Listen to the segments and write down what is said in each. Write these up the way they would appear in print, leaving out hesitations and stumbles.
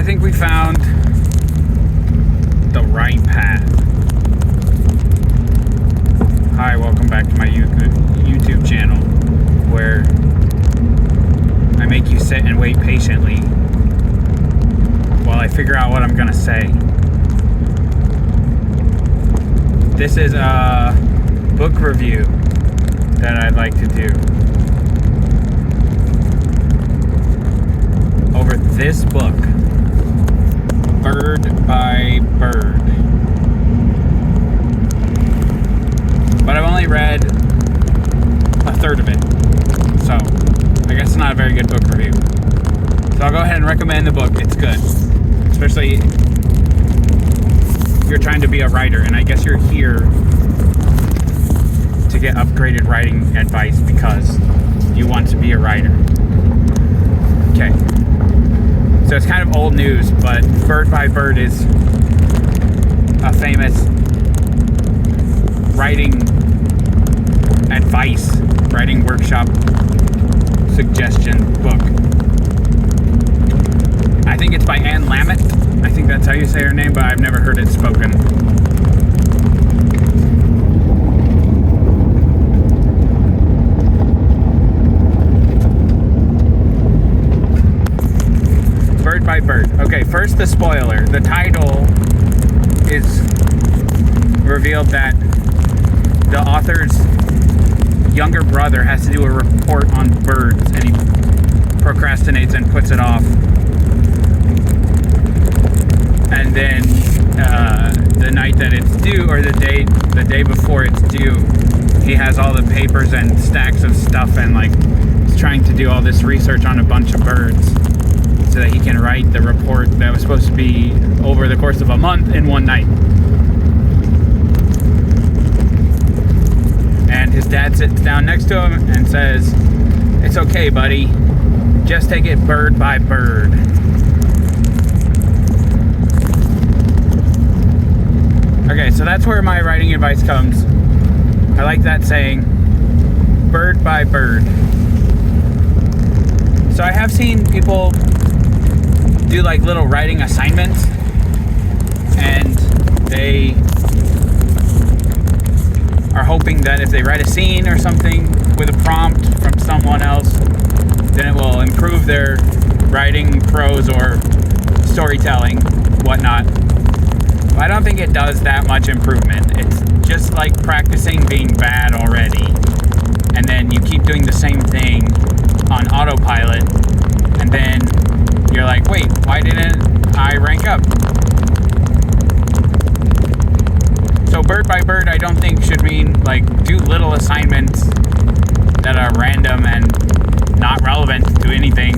think we found the right path. Hi, welcome back to my YouTube channel, where I make you sit and wait patiently while I figure out what I'm gonna say. This is a book review that I'd like to do over this book, Bird by Bird. But I've only read a third of it, so I guess it's not a very good book review. So I'll go ahead and recommend the book. It's good, especially if you're trying to be a writer, and I guess you're here to get upgraded writing advice because you want to be a writer. Okay, so it's kind of old news, but Bird by Bird is a famous writing advice, writing workshop suggestion book. I think it's by Anne Lamott. I think that's how you say her name, but I've never heard it spoken. Bird by Bird. Okay, first the spoiler. The title is revealed that the author's younger brother has to do a report on birds, and he procrastinates and puts it off. And then the night that it's due, or the day before it's due, he has all the papers and stacks of stuff, and like he's trying to do all this research on a bunch of birds so that he can write the report that was supposed to be over the course of a month in one night. And his dad sits down next to him and says, "It's okay, buddy. Just take it bird by bird." Okay, so that's where my writing advice comes. I like that saying, bird by bird. So I have seen people do like little writing assignments, and they are hoping that if they write a scene or something with a prompt from someone else, then it will improve their writing, prose, or storytelling, whatnot. I don't think it does that much improvement. It's just like practicing being bad already, and then you keep doing the same thing on autopilot, and then you're like, wait, why didn't I rank up? So bird by bird, I don't think should mean like do little assignments that are random and not relevant to anything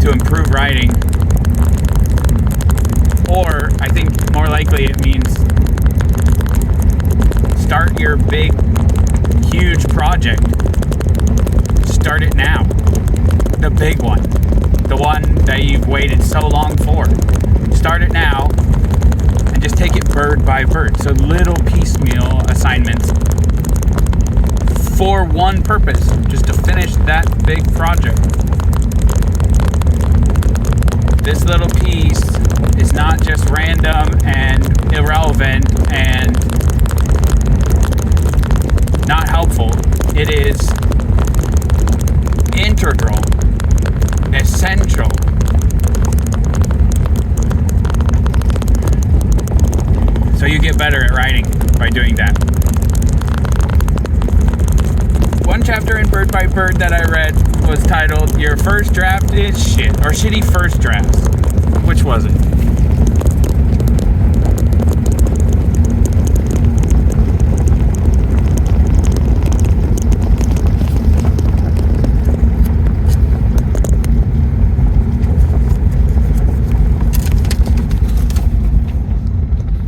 to improve writing. Or I think more likely it means start your big, huge project. Start it now. The big one. The one that you've waited so long for. Start it now and just take it bird by bird. So little piecemeal assignments for one purpose, just to finish that big project. This little piece is not just random and irrelevant and not helpful. It is integral, essential. So you get better at writing by doing that. One chapter in Bird by Bird that I read was titled, "Your First Draft is Shit," or "Shitty First Drafts." Which was it?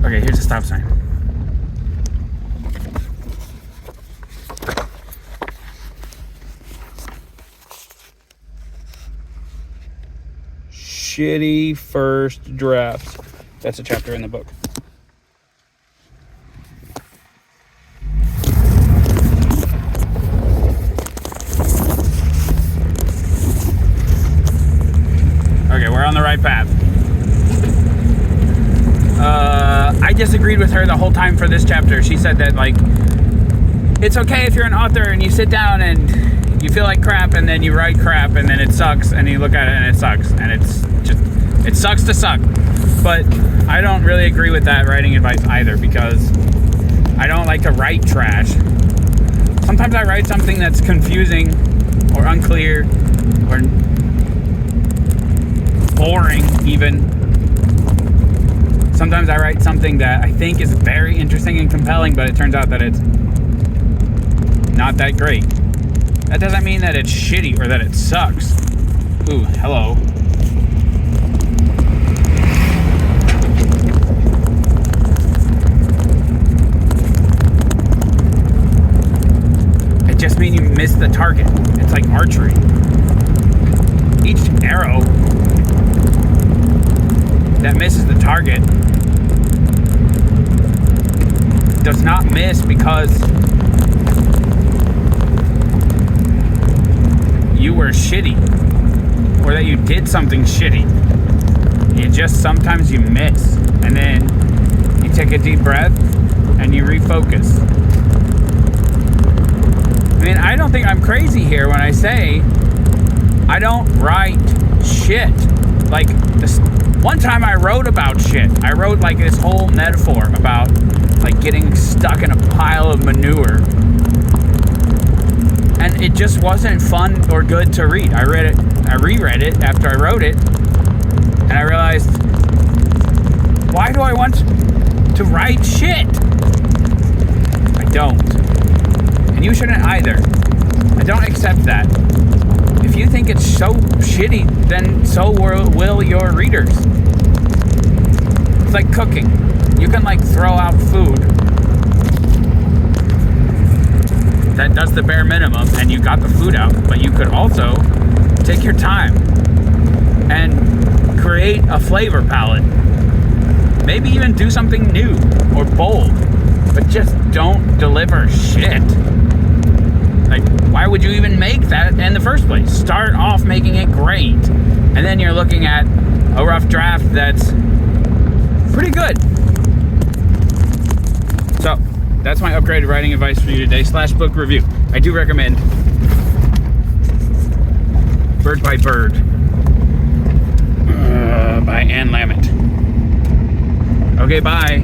Okay, here's a stop sign. Shitty first drafts. That's a chapter in the book. Okay, we're on the right path. disagreed with her the whole time for this chapter. She said that, like, it's okay if you're an author and you sit down and you feel like crap and then you write crap and then it sucks and you look at it and it sucks and it sucks to suck. But I don't really agree with that writing advice either, because I don't like to write trash. Sometimes I write something that's confusing or unclear or boring even. Sometimes I write something that I think is very interesting and compelling, but it turns out that it's not that great. That doesn't mean that it's shitty or that it sucks. Ooh, hello. It just means you missed the target. It's like archery. Each arrow that misses the target does not miss because you were shitty or that you did something shitty. You just sometimes you miss, and then you take a deep breath and you refocus. I mean, I don't think I'm crazy here when I say I don't write shit. Like, this one time I wrote about shit. I wrote like this whole metaphor about like getting stuck in a pile of manure. And it just wasn't fun or good to read. I reread it after I wrote it, and I realized, why do I want to write shit? I don't. And you shouldn't either. I don't accept that. If you think it's so shitty, then so will your readers. It's like cooking. You can like throw out food that does the bare minimum and you got the food out, but you could also take your time and create a flavor palette. Maybe even do something new or bold, but just don't deliver shit. Like, why would you even make that in the first place? Start off making it great, and then you're looking at a rough draft that's pretty good. So, that's my upgraded writing advice for you today, / book review. I do recommend Bird by Bird by Anne Lamott. Okay, bye.